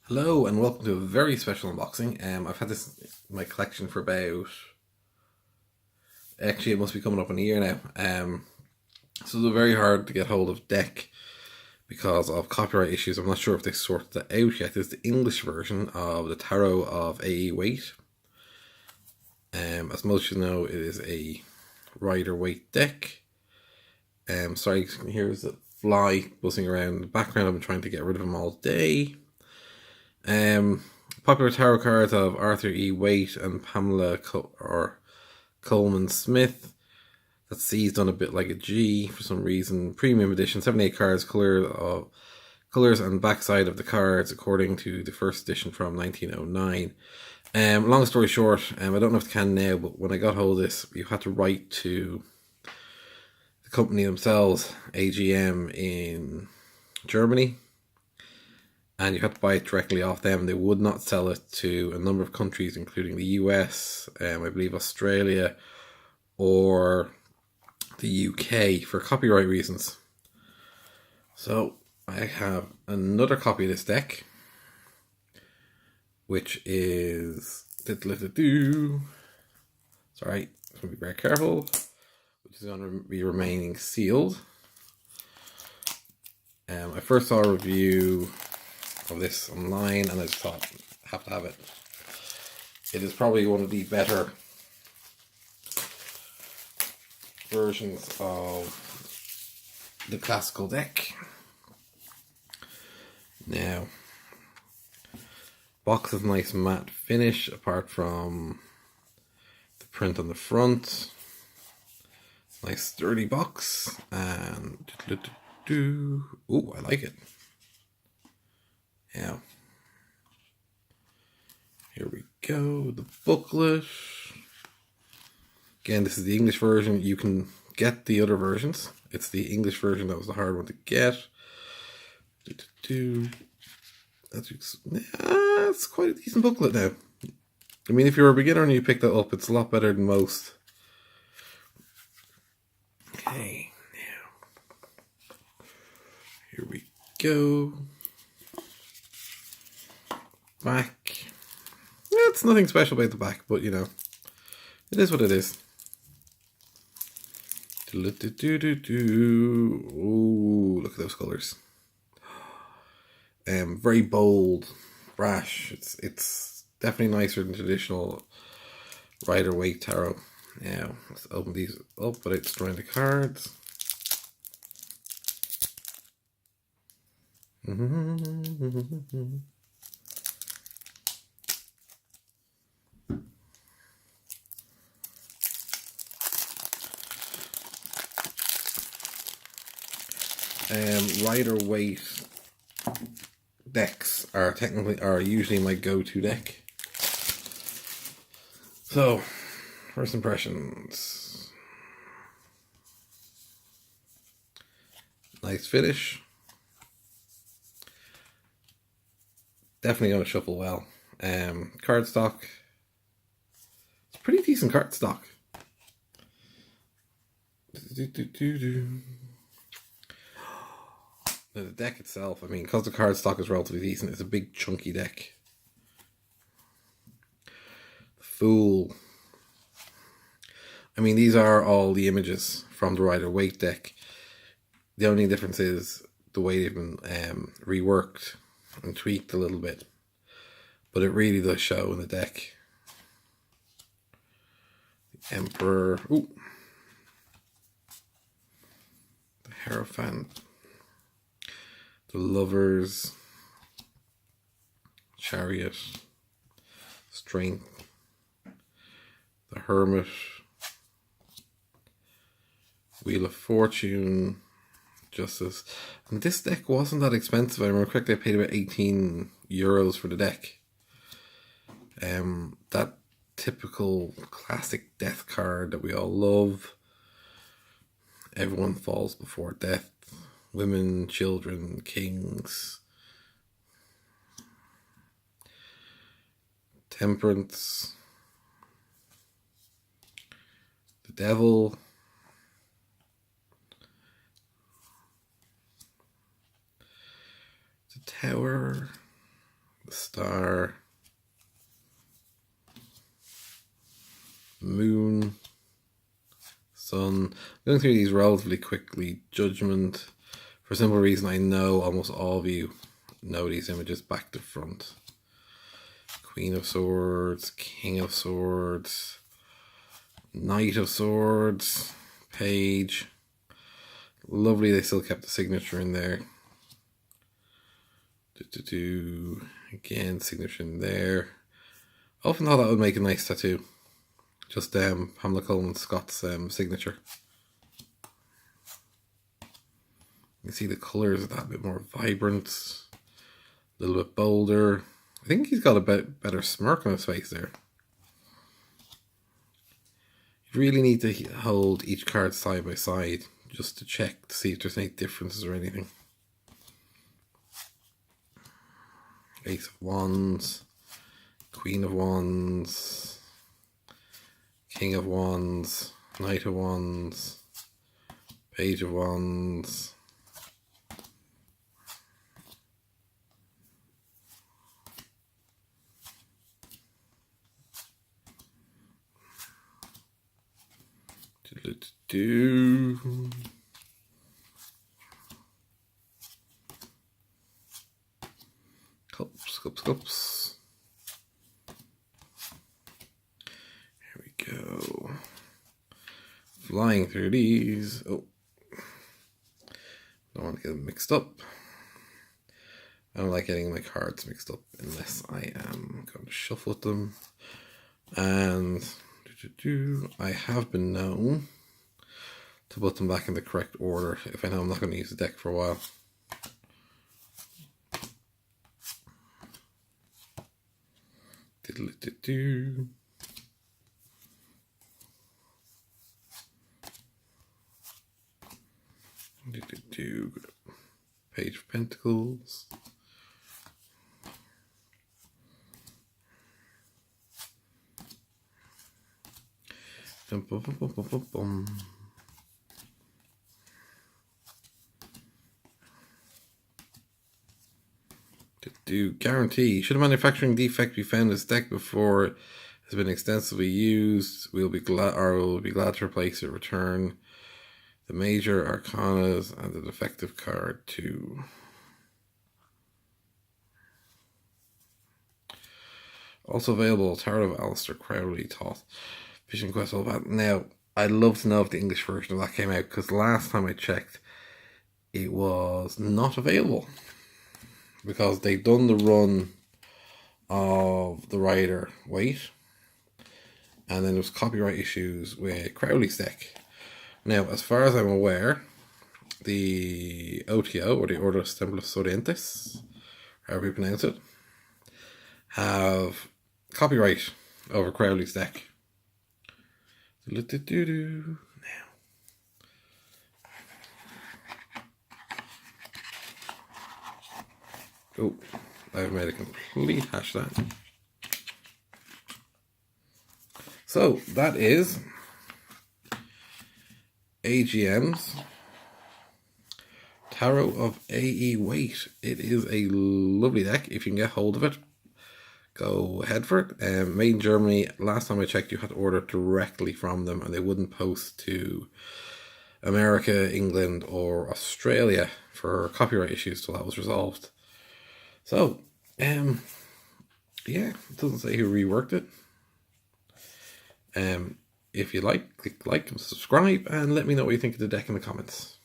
Hello and welcome to a very special unboxing. I've had this in my collection for about, actually it must be coming up in a year now. So it's very hard to get hold of deck because of copyright issues. I'm not sure if they sorted that out yet. It's the English version of the Tarot of A.E.Waite. As most of you know, it is a Rider-Waite deck. Sorry, here's a fly buzzing around in the background. I've been trying to get rid of them all day. Popular tarot cards of Arthur E. Waite and Pamela Coleman Smith. That C's done a bit like a G for some reason. Premium edition, 78 cards, colors and backside of the cards according to the first edition from 1909. Long story short, I don't know if it can now, but when I got hold of this, you had to write to the company themselves, AGM in Germany, and you had to buy it directly off them. They would not sell it to a number of countries, including the US, I believe Australia, or the UK, for copyright reasons. So I have another copy of this deck, which is sorry, I'm going to be very careful, which is going to be remaining sealed. I first saw a review of this online and I just thought I have to have it. It is probably one of the better versions of the classical deck. Now, box is nice matte finish apart from the print on the front. Nice sturdy box, and oh, I like it. Now, here we go, the booklet. Again, this is the English version. You can get the other versions. It's the English version that was the hard one to get. It's quite a decent booklet now. I mean, if you're a beginner and you pick that up, it's a lot better than most. Okay, now, here we go. Back. Yeah, it's nothing special about the back, but you know, it is what it is. Oh, look at those colors. Very bold, brash. It's definitely nicer than traditional Rider-Waite tarot. Now let's open these up without destroying the cards. Rider-Waite decks are usually my go-to deck. So, first impressions. Nice finish. Definitely going to shuffle well. Cardstock. It's pretty decent cardstock. The deck itself, I mean, because the cardstock is relatively decent, it's a big chunky deck. Fool. I mean, these are all the images from the Rider-Waite deck. The only difference is the way they've been reworked and tweaked a little bit. But it really does show in the deck. The Emperor. Ooh. The Hierophant. The Lovers. Chariot. Strength. The Hermit. Wheel of Fortune. Justice. And this deck wasn't that expensive. I remember correctly, I paid about €18 for the deck. That typical classic death card that we all love. Everyone falls before death. Women, children, kings. Temperance. The Devil. The Tower. The Star, Moon, Sun. Going through these relatively quickly. Judgment, for a simple reason, I know almost all of you know these images back to front. Queen of Swords, King of Swords, Knight of Swords, Page. Lovely, they still kept the signature in there. Again, signature in there. I often thought that would make a nice tattoo. Just Pamela Coleman Scott's signature. You can see the colours of that a bit more vibrant, a little bit bolder. I think he's got a bit better smirk on his face there. You really need to hold each card side by side just to check to see if there's any differences or anything. Ace of Wands, Queen of Wands, King of Wands, Knight of Wands, Page of Wands. Cups. Here we go. Flying through these. Oh, don't want to get them mixed up. I don't like getting my cards mixed up unless I am going to shuffle them. And I have been known to put them back in the correct order if I know I'm not going to use the deck for a while. Page of Pentacles. Guarantee. Should a manufacturing defect be found in this deck before it has been extensively used, we'll be glad to replace it. Return the major arcanas and the defective card too. Also available, Tarot of Alistair Crowley, Thoth, Fishing Quest, all that. Now, I'd love to know if the English version of that came out, because last time I checked, it was not available. Because they've done the run of the writer Waite, and then there's copyright issues with Crowley's deck. Now, as far as I'm aware, the OTO, or the Ordos Templos Orientes, however you pronounce it, have copyright over Crowley's deck. Now. Oh, I've made a complete hash that. So, that is AGM's Tarot of A.E.Waite. It is a lovely deck. If you can get hold of it, go ahead for it. Made in Germany. Last time I checked, you had to order directly from them, and they wouldn't post to America, England, or Australia for copyright issues till that was resolved. So, yeah, it doesn't say who reworked it. If you like, click like and subscribe, and let me know what you think of the deck in the comments.